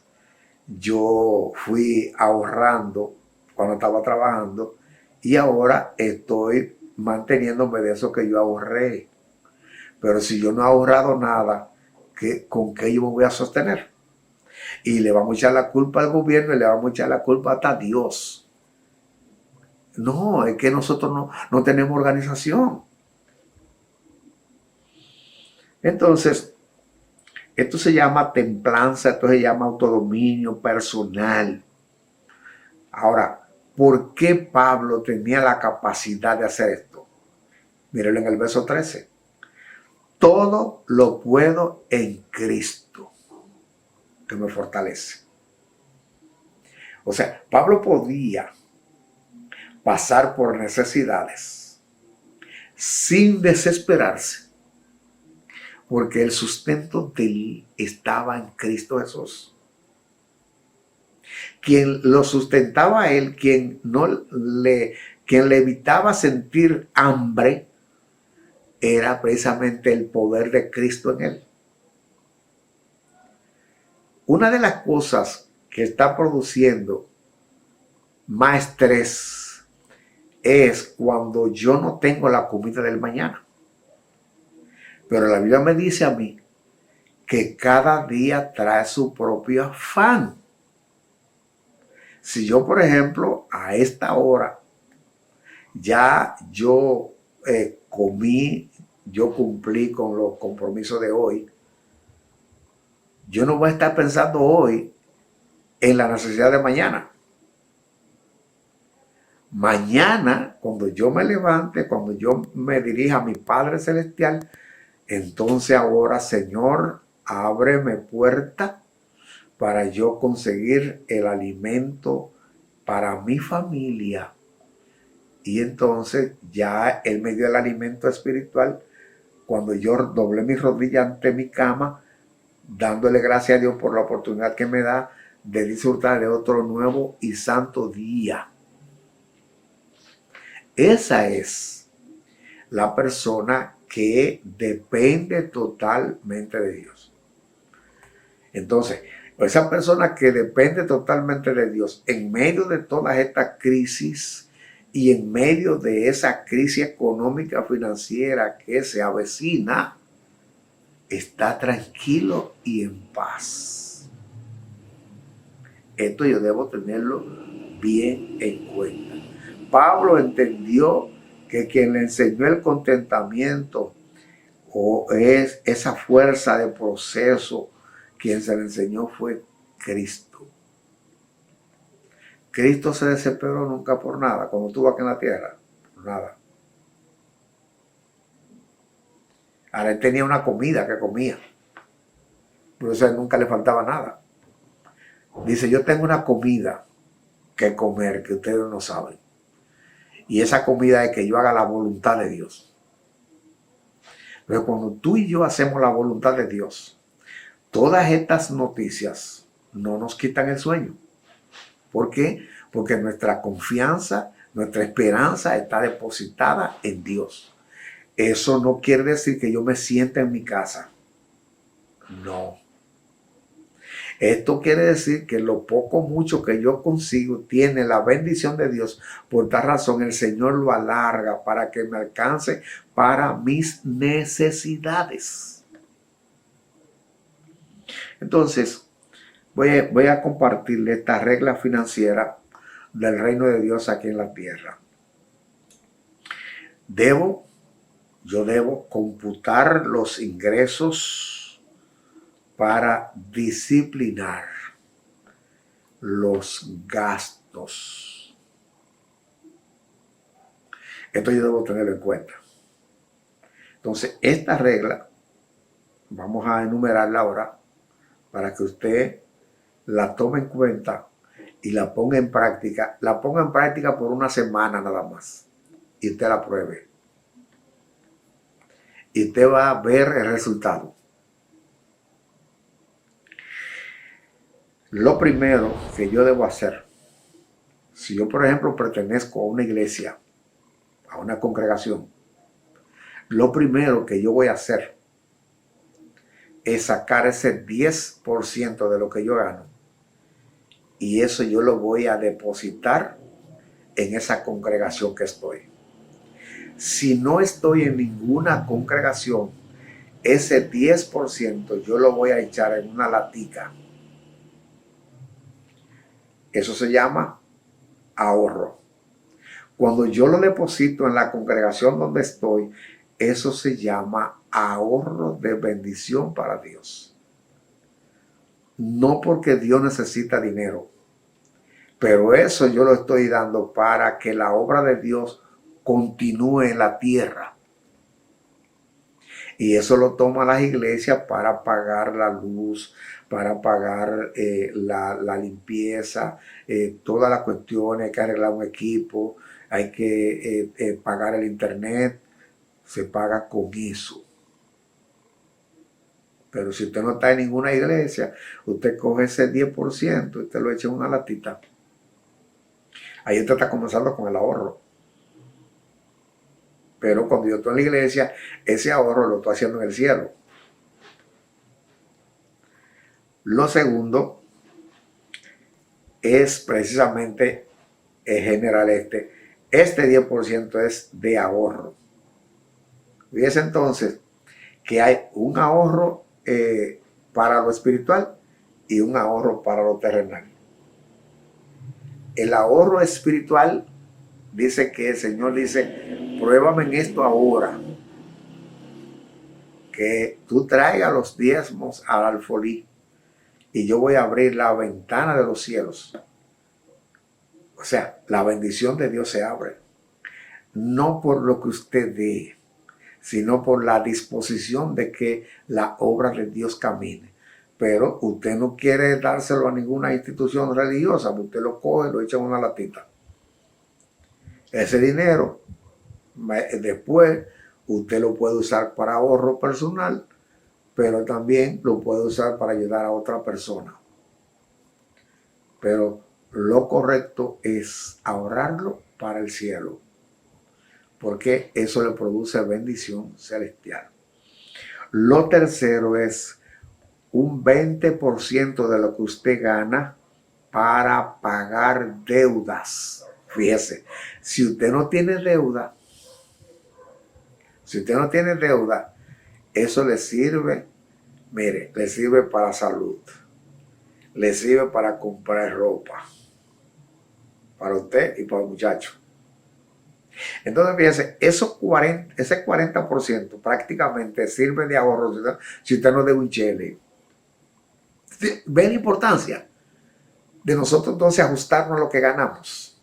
yo fui ahorrando cuando estaba trabajando y ahora estoy manteniéndome de eso que yo ahorré. Pero si yo no he ahorrado nada, ¿con qué yo me voy a sostener? Y le vamos a echar la culpa al gobierno y le vamos a echar la culpa hasta a Dios. No, es que nosotros no tenemos organización. Entonces, esto se llama templanza, esto se llama autodominio personal. Ahora, ¿por qué Pablo tenía la capacidad de hacer esto? Mírenlo en el verso 13. Todo lo puedo en Cristo, que me fortalece. O sea, Pablo podía pasar por necesidades sin desesperarse, porque el sustento de él estaba en Cristo Jesús. Quien lo sustentaba a él, quien le evitaba sentir hambre, era precisamente el poder de Cristo en él. Una de las cosas que está produciendo más estrés es cuando yo no tengo la comida del mañana. Pero la Biblia me dice a mí que cada día trae su propio afán. Si yo, por ejemplo, a esta hora ya yo comí, yo cumplí con los compromisos de hoy, yo no voy a estar pensando hoy en la necesidad de mañana. Mañana, cuando yo me levante, cuando yo me dirija a mi Padre Celestial, entonces ahora, Señor, ábreme puerta para yo conseguir el alimento para mi familia. Y entonces ya Él me dio el alimento espiritual cuando yo doblé mis rodillas ante mi cama, dándole gracias a Dios por la oportunidad que me da de disfrutar de otro nuevo y santo día. Esa es la persona que depende totalmente de Dios. Entonces, esa persona que depende totalmente de Dios en medio de todas estas crisis y en medio de esa crisis económica financiera que se avecina, está tranquilo y en paz. Esto yo debo tenerlo bien en cuenta. Pablo entendió que quien le enseñó el contentamiento o es esa fuerza de proceso, quien se le enseñó fue Cristo. Cristo se desesperó nunca por nada, cuando estuvo aquí en la tierra, por nada. Ahora él tenía una comida que comía, por eso a él nunca le faltaba nada. Dice, yo tengo una comida que comer que ustedes no saben. Y esa comida es que yo haga la voluntad de Dios. Pero cuando tú y yo hacemos la voluntad de Dios, todas estas noticias no nos quitan el sueño. ¿Por qué? Porque nuestra confianza, nuestra esperanza está depositada en Dios. Eso no quiere decir que yo me sienta en mi casa. No. Esto quiere decir que lo poco mucho que yo consigo tiene la bendición de Dios. Por tal razón el Señor lo alarga para que me alcance para mis necesidades. Entonces, voy a compartirle esta regla financiera del reino de Dios aquí en la tierra. Yo debo computar los ingresos para disciplinar los gastos. Esto yo debo tenerlo en cuenta. Entonces, esta regla, vamos a enumerarla ahora para que usted la tome en cuenta y la ponga en práctica. La ponga en práctica por una semana nada más y usted la pruebe. Y usted va a ver el resultado. Lo primero que yo debo hacer, si yo por ejemplo pertenezco a una iglesia, a una congregación, lo primero que yo voy a hacer es sacar ese 10% de lo que yo gano y eso yo lo voy a depositar en esa congregación que estoy. Si no estoy en ninguna congregación, ese 10% yo lo voy a echar en una latica. Eso se llama ahorro. Cuando yo lo deposito en la congregación donde estoy, eso se llama ahorro de bendición para Dios. No porque Dios necesita dinero, pero eso yo lo estoy dando para que la obra de Dios continúe en la tierra. Y eso lo toman las iglesias para pagar la luz, para pagar la limpieza, todas las cuestiones, hay que arreglar un equipo, hay que pagar el internet, se paga con eso. Pero si usted no está en ninguna iglesia, usted coge ese 10% y usted lo echa en una latita. Ahí usted está comenzando con el ahorro. Pero cuando yo estoy en la iglesia, ese ahorro lo estoy haciendo en el cielo. Lo segundo es precisamente general este 10% es de ahorro. Fíjese entonces que hay un ahorro para lo espiritual y un ahorro para lo terrenal. El ahorro espiritual dice que el Señor dice, pruébame en esto ahora, que tú traigas los diezmos al alfolí y yo voy a abrir la ventana de los cielos. O sea, la bendición de Dios se abre. No por lo que usted dé, sino por la disposición de que la obra de Dios camine. Pero usted no quiere dárselo a ninguna institución religiosa, usted lo coge y lo echa en una latita. Ese dinero, después, usted lo puede usar para ahorro personal, pero también lo puede usar para ayudar a otra persona. Pero lo correcto es ahorrarlo para el cielo, porque eso le produce bendición celestial. Lo tercero es un 20% de lo que usted gana para pagar deudas. Fíjese, si usted no tiene deuda, eso le sirve, mire, le sirve para salud, le sirve para comprar ropa, para usted y para el muchacho. Entonces, fíjese, ese 40% prácticamente sirve de ahorro si usted no debe un chele. ¿Ve la importancia de nosotros entonces ajustarnos a lo que ganamos?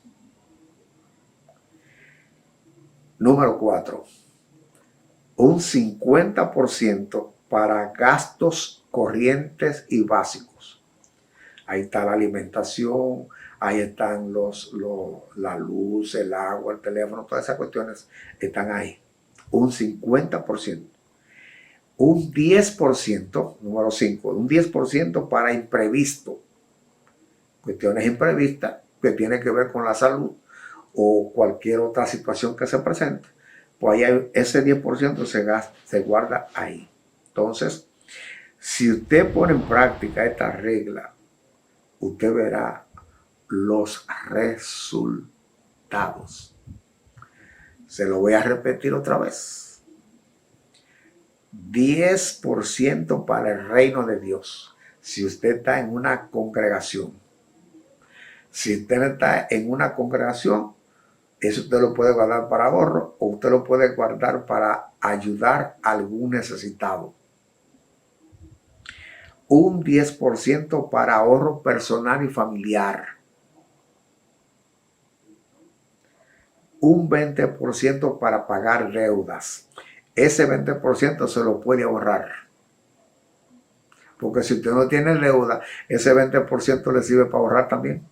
Número 4. Un 50% para gastos corrientes y básicos. Ahí está la alimentación, ahí están la luz, el agua, el teléfono, todas esas cuestiones están ahí. Un 50%. Un 10%, número 5, un 10% para imprevisto. Cuestiones imprevistas que tienen que ver con la salud o cualquier otra situación que se presente. Pues ahí ese 10% se guarda ahí. Entonces, si usted pone en práctica esta regla, usted verá los resultados. Se lo voy a repetir otra vez. 10% para el reino de Dios. Si usted está en una congregación. Si usted está en una congregación, eso usted lo puede guardar para ahorro o usted lo puede guardar para ayudar a algún necesitado. Un 10% para ahorro personal y familiar. Un 20% para pagar deudas. Ese 20% se lo puede ahorrar. Porque si usted no tiene deuda, ese 20% le sirve para ahorrar también.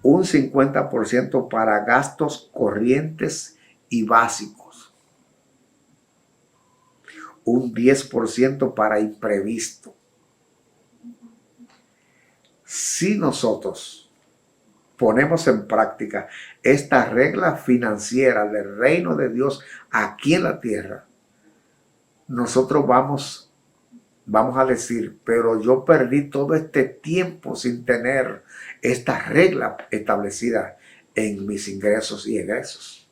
Un 50% para gastos corrientes y básicos. Un 10% para imprevisto. Si nosotros ponemos en práctica esta regla financiera del reino de Dios aquí en la tierra, nosotros vamos vamos a decir, pero yo perdí todo este tiempo sin tener esta regla establecida en mis ingresos y egresos.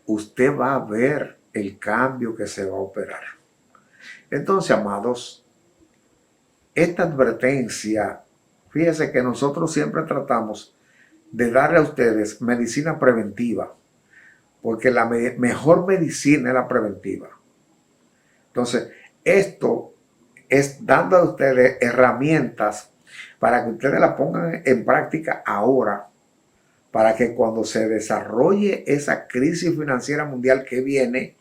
Usted va a ver el cambio que se va a operar. Entonces, amados, esta advertencia, fíjense que nosotros siempre tratamos de darle a ustedes medicina preventiva, porque la mejor medicina es la preventiva. Entonces, esto es dando a ustedes herramientas para que ustedes la pongan en práctica ahora, para que cuando se desarrolle esa crisis financiera mundial que viene,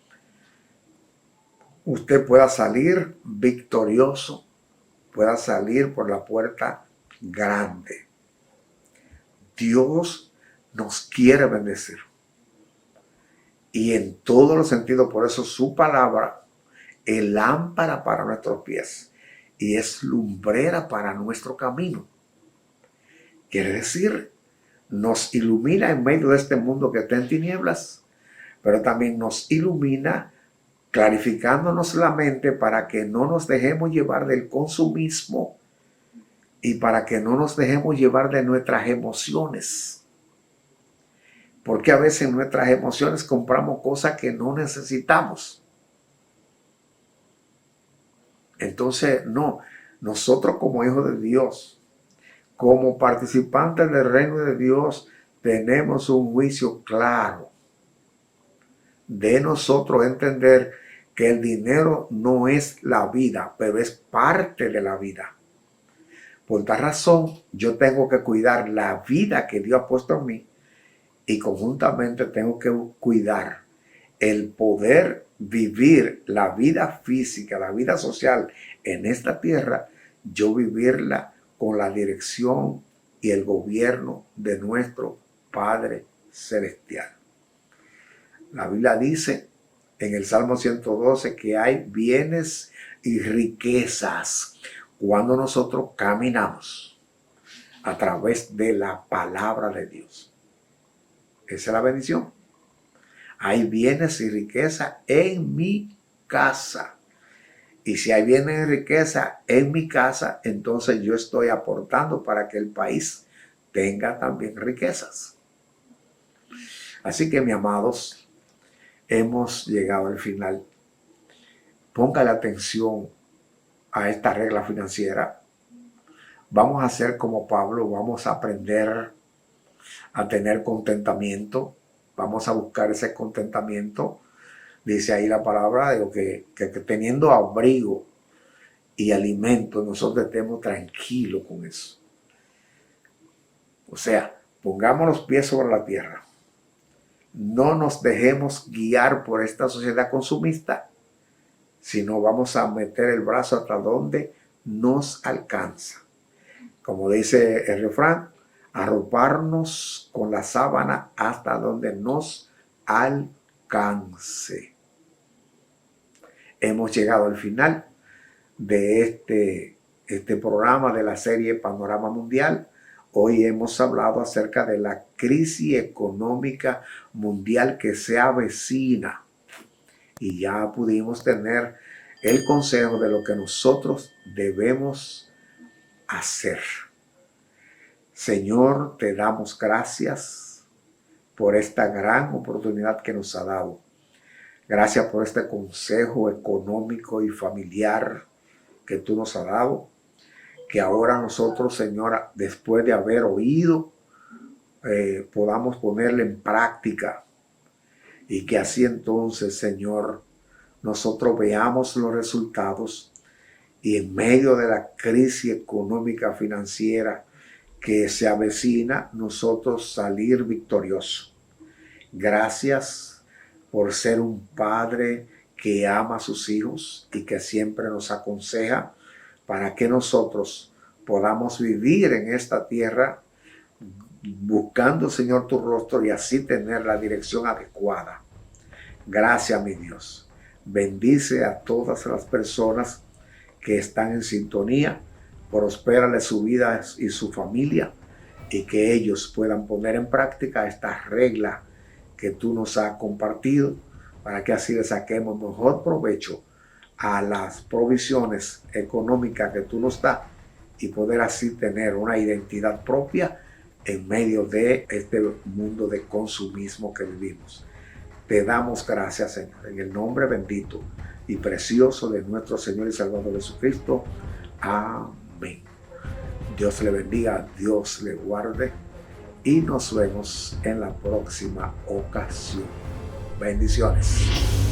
usted pueda salir victorioso, pueda salir por la puerta grande. Dios nos quiere bendecir. Y en todos los sentidos, por eso su palabra es lámpara para nuestros pies y es lumbrera para nuestro camino. Quiere decir, nos ilumina en medio de este mundo que está en tinieblas, pero también nos ilumina clarificándonos la mente para que no nos dejemos llevar del consumismo y para que no nos dejemos llevar de nuestras emociones. Porque a veces en nuestras emociones compramos cosas que no necesitamos. Entonces, no, nosotros como hijos de Dios, como participantes del reino de Dios, tenemos un juicio claro de nosotros entender que el dinero no es la vida, pero es parte de la vida. Por tal razón, yo tengo que cuidar la vida que Dios ha puesto en mí y conjuntamente tengo que cuidar el poder vivir la vida física, la vida social en esta tierra, yo vivirla con la dirección y el gobierno de nuestro Padre Celestial. La Biblia dice en el Salmo 112 que hay bienes y riquezas cuando nosotros caminamos a través de la palabra de Dios. Esa es la bendición. Hay bienes y riqueza en mi casa. Y si hay bienes y riqueza en mi casa, entonces yo estoy aportando para que el país tenga también riquezas. Así que, mis amados, hemos llegado al final. Póngale atención a esta regla financiera. Vamos a hacer como Pablo, vamos a aprender a tener contentamiento. Vamos a buscar ese contentamiento. Dice ahí la palabra de que teniendo abrigo y alimento, nosotros estemos tranquilos con eso. O sea, pongamos los pies sobre la tierra. No nos dejemos guiar por esta sociedad consumista, sino vamos a meter el brazo hasta donde nos alcanza. Como dice el refrán, arroparnos con la sábana hasta donde nos alcance. Hemos llegado al final de este programa de la serie Panorama Mundial. Hoy hemos hablado acerca de la crisis económica mundial que se avecina y ya pudimos tener el consejo de lo que nosotros debemos hacer. Señor, te damos gracias por esta gran oportunidad que nos ha dado. Gracias por este consejo económico y familiar que tú nos has dado. Que ahora nosotros, Señora, después de haber oído, podamos ponerle en práctica. Y que así entonces, Señor, nosotros veamos los resultados y en medio de la crisis económica financiera que se avecina, nosotros salir victoriosos. Gracias por ser un padre que ama a sus hijos y que siempre nos aconseja para que nosotros podamos vivir en esta tierra buscando, Señor, tu rostro y así tener la dirección adecuada. Gracias, mi Dios. Bendice a todas las personas que están en sintonía. Prospérale su vida y su familia y que ellos puedan poner en práctica esta regla que tú nos has compartido para que así le saquemos mejor provecho a las provisiones económicas que tú nos das y poder así tener una identidad propia en medio de este mundo de consumismo que vivimos. Te damos gracias, Señor, en el nombre bendito y precioso de nuestro Señor y Salvador Jesucristo. Amén. Dios le bendiga, Dios le guarde y nos vemos en la próxima ocasión. Bendiciones.